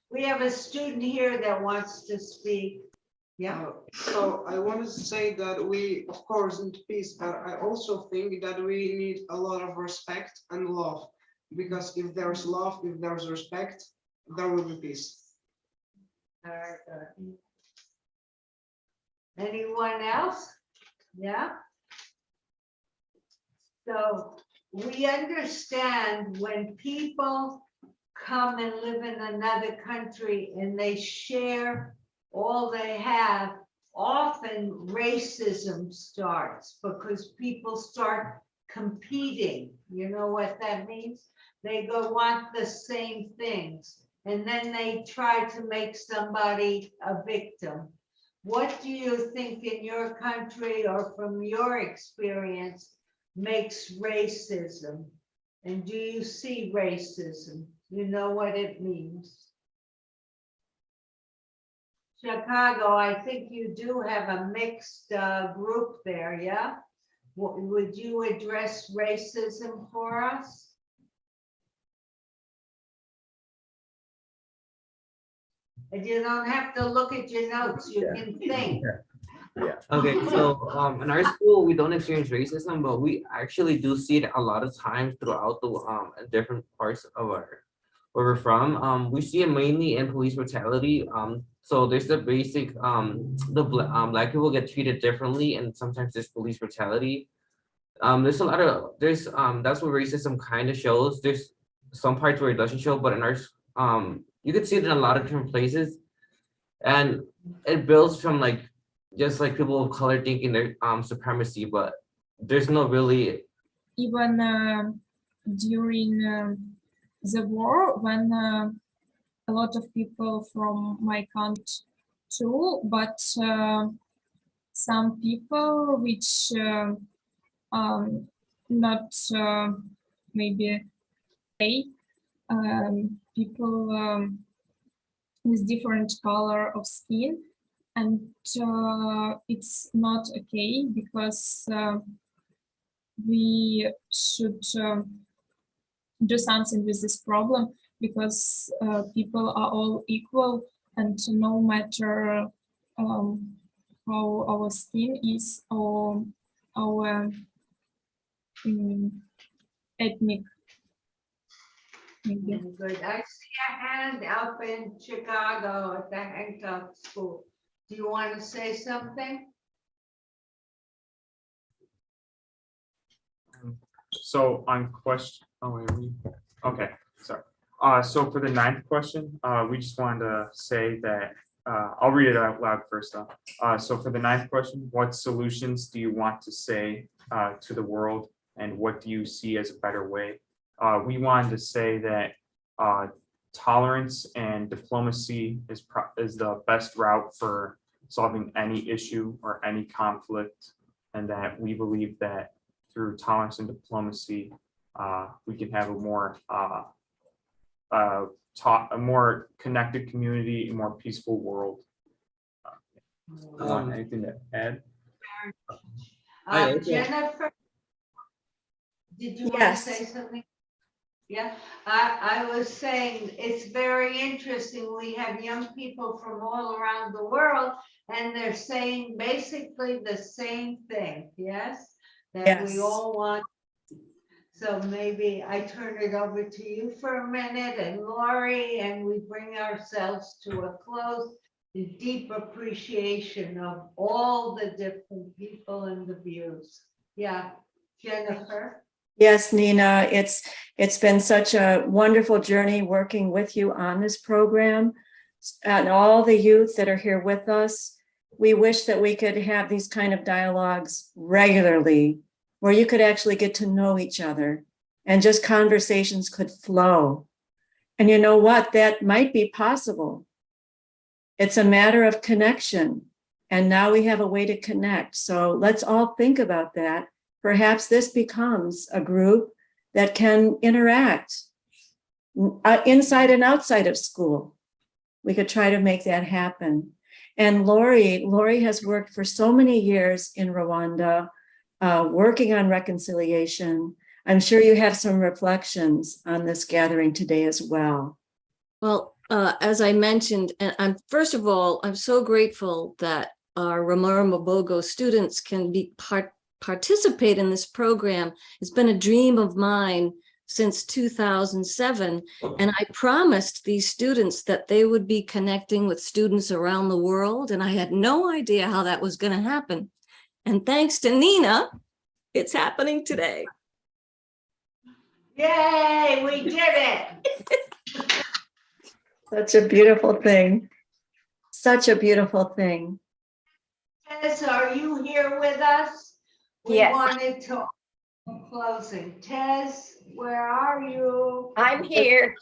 We have a student here that wants to speak. Yeah. So I wanted to say that we, of course, need peace, but I also think that we need a lot of respect and love, because if there's love, if there's respect, there will be peace. All right. Anyone else? Yeah. So we understand when people come and live in another country and they share all they have, often racism starts because people start competing. You know what that means? They go want the same things, and then they try to make somebody a victim. What do you think in your country or from your experience makes racism? And do you see racism? You know what it means? Chicago, I think you do have a mixed group there, yeah? Would you address racism for us? And you don't have to look at your notes, you can think. Yeah. Okay, so in our school, we don't experience racism, but we actually do see it a lot of times throughout the different parts of where we're from. We see it mainly in police brutality. So there's the basic, black people get treated differently, and sometimes there's police brutality. There's a lot of, that's what racism kind of shows. There's some parts where it doesn't show, but in our, you can see it in a lot of different places. And it builds from just like people of color thinking they're supremacy, but there's no really. Even during the war, when a lot of people from my country too, but some people which not maybe people with different color of skin, and it's not okay, because we should do something with this problem, because people are all equal, and no matter how our skin is or our ethnic Good. I see a hand up in Chicago at the Hancock School. Do you want to say something? So on question, oh wait, okay, sorry. So for the ninth question, we just wanted to say that, I'll read it out loud first though. So for the ninth question, what solutions do you want to say to the world, and what do you see as a better way? We wanted to say that tolerance and diplomacy is the best route for solving any issue or any conflict, and that we believe that through tolerance and diplomacy, we can have a more connected community, a more peaceful world. Anything to add? Jennifer, did you want to say something? Yeah, I was saying it's very interesting. We have young people from all around the world, and they're saying basically the same thing. Yes, that we all want. So maybe I turn it over to you for a minute, and Lori, and we bring ourselves to a close. The deep appreciation of all the different people and the views. Yeah, Jennifer. Yes, Nina, it's been such a wonderful journey working with you on this program, and all the youth that are here with us. We wish that we could have these kind of dialogues regularly, where you could actually get to know each other and just conversations could flow. And you know what? That might be possible. It's a matter of connection. And now we have a way to connect. So let's all think about that. Perhaps this becomes a group that can interact inside and outside of school. We could try to make that happen. And Lori has worked for so many years in Rwanda, working on reconciliation. I'm sure you have some reflections on this gathering today as well. Well, as I mentioned, and first of all, I'm so grateful that our Ramara students can be participate in this program. It's been a dream of mine since 2007, and I promised these students that they would be connecting with students around the world, and I had no idea how that was going to happen. And thanks to Nina, it's happening today. Yay, we did it. Such a beautiful thing. Such a beautiful thing. Tez, are you here with us? We wanted to closing. Tez, where are you? I'm here.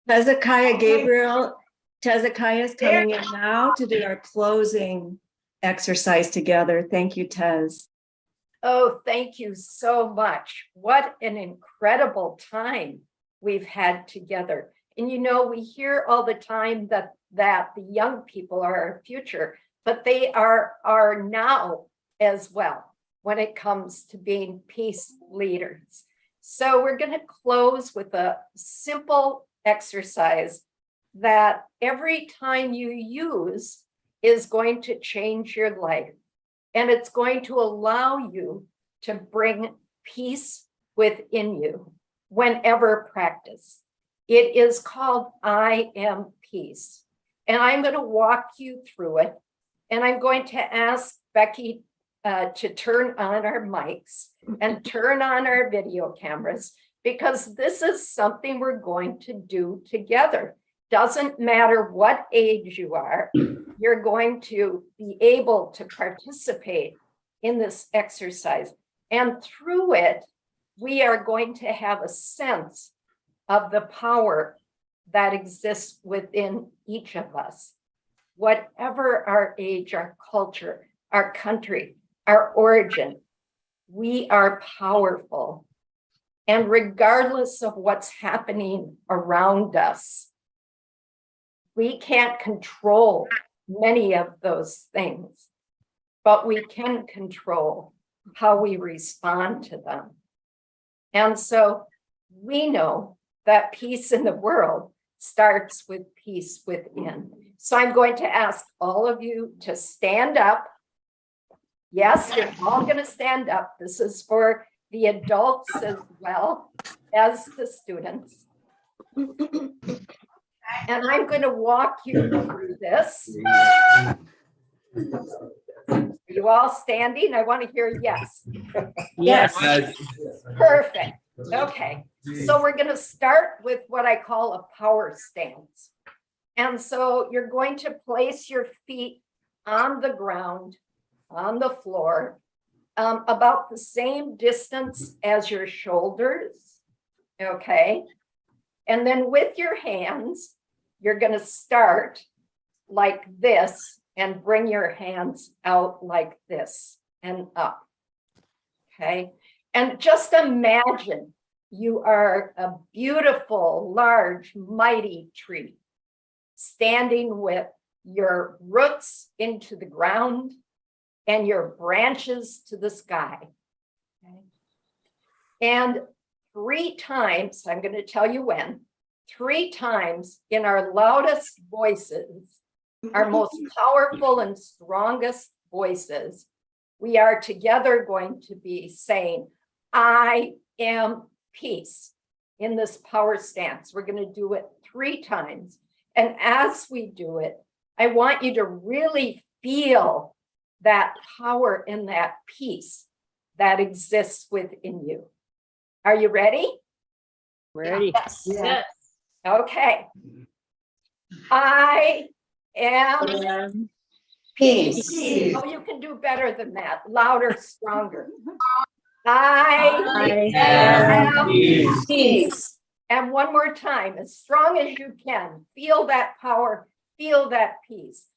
Hezekiah Gabriel. Hezekiah is coming in now to do our closing exercise together. Thank you, Tez. Oh, thank you so much. What an incredible time we've had together. And you know, we hear all the time that the young people are our future, but they are now as well when it comes to being peace leaders. So we're going to close with a simple exercise that every time you use is going to change your life. And it's going to allow you to bring peace within you whenever practiced. It is called I Am Peace. And I'm going to walk you through it. And I'm going to ask Becky to turn on our mics and turn on our video cameras, because this is something we're going to do together. Doesn't matter what age you are, you're going to be able to participate in this exercise. And through it, we are going to have a sense of the power that exists within each of us. Whatever our age, our culture, our country, our origin, we are powerful. And regardless of what's happening around us, we can't control many of those things, but we can control how we respond to them. And so we know that peace in the world starts with peace within. So I'm going to ask all of you to stand up. Yes, you're all going to stand up. This is for the adults as well as the students. And I'm going to walk you through this. Are you all standing? I want to hear yes. Yes. Perfect. Okay. So we're going to start with what I call a power stance. And so you're going to place your feet on the ground, on the floor, about the same distance as your shoulders. Okay. And then with your hands, you're going to start like this and bring your hands out like this and up. Okay. And just imagine you are a beautiful, large, mighty tree standing with your roots into the ground and your branches to the sky. Okay. And 3 times, I'm going to tell you when, 3 times in our loudest voices, our most powerful and strongest voices, we are together going to be saying, I am peace in this power stance. We're going to do it 3 times. And as we do it, I want you to really feel that power and that peace that exists within you. Are you ready? Ready. Yes. Yes. Okay. I am peace. Oh, you can do better than that. Louder, stronger. I am peace. And one more time, as strong as you can. Feel that power. Feel that peace.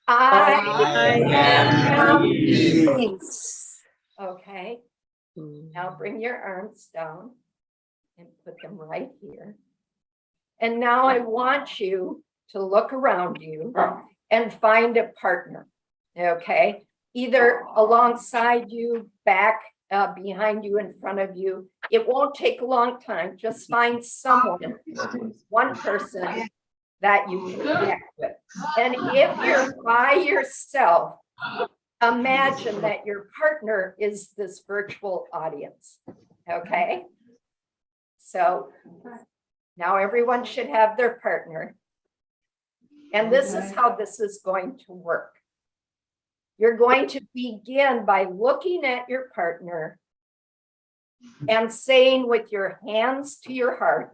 I am peace. Okay. Now bring your arms down and put them right here. And now I want you to look around you and find a partner. Okay. Either alongside you, back, behind you, in front of you. It won't take a long time. Just find someone, one person that you can connect with. And if you're by yourself, imagine that your partner is this virtual audience. Okay. So now everyone should have their partner. And this is how this is going to work. You're going to begin by looking at your partner and saying with your hands to your heart,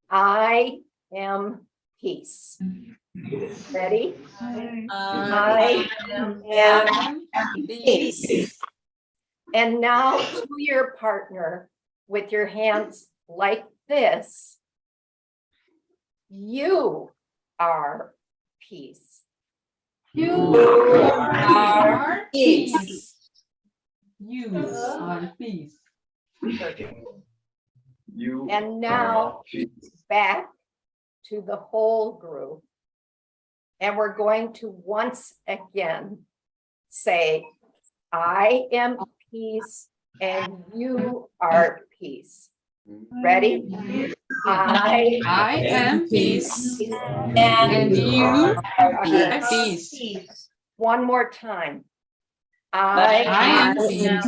I am peace. Ready? I am peace. And now to your partner with your hands like this, you are peace. You are peace. You are peace. And now back to the whole group. And we're going to once again say, I am peace and you are peace. Ready? I am peace and you are peace. One more time. I am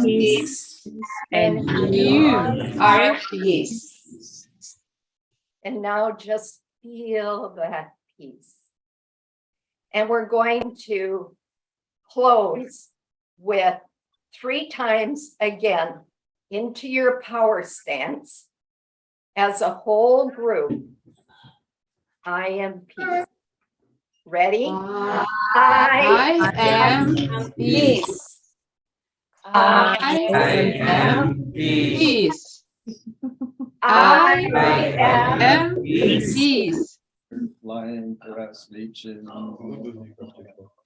peace and you are peace. And now just feel that peace. And we're going to close with 3 times again into your power stance as a whole group. I am peace. Ready? I am peace. I am peace. I am peace. Flying across nature.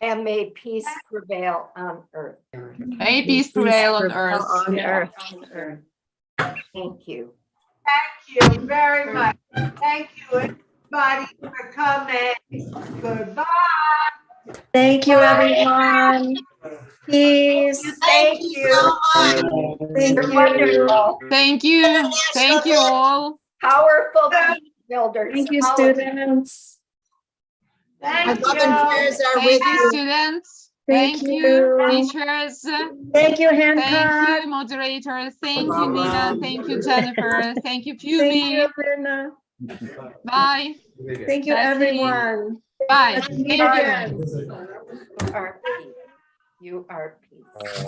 And may peace prevail on earth. May peace prevail on earth. Thank you. Thank you very much. Thank you, everybody, for coming. Goodbye. Thank you, everyone. Peace. Thank you. Thank You're you. wonderful. Thank you. Thank you all. Powerful peace builders. Thank you, all of students. Thank you. Thank you, students. Thank you, teachers. Thank you, Hancock. Thank you, moderators. Thank you, Nina. Thank you, Jennifer. Thank you, Thank Phoebe. you, Linda. Bye. Thank you, That's it. everyone. Bye. Let's meet Thank you. again. You are peace. You are peace.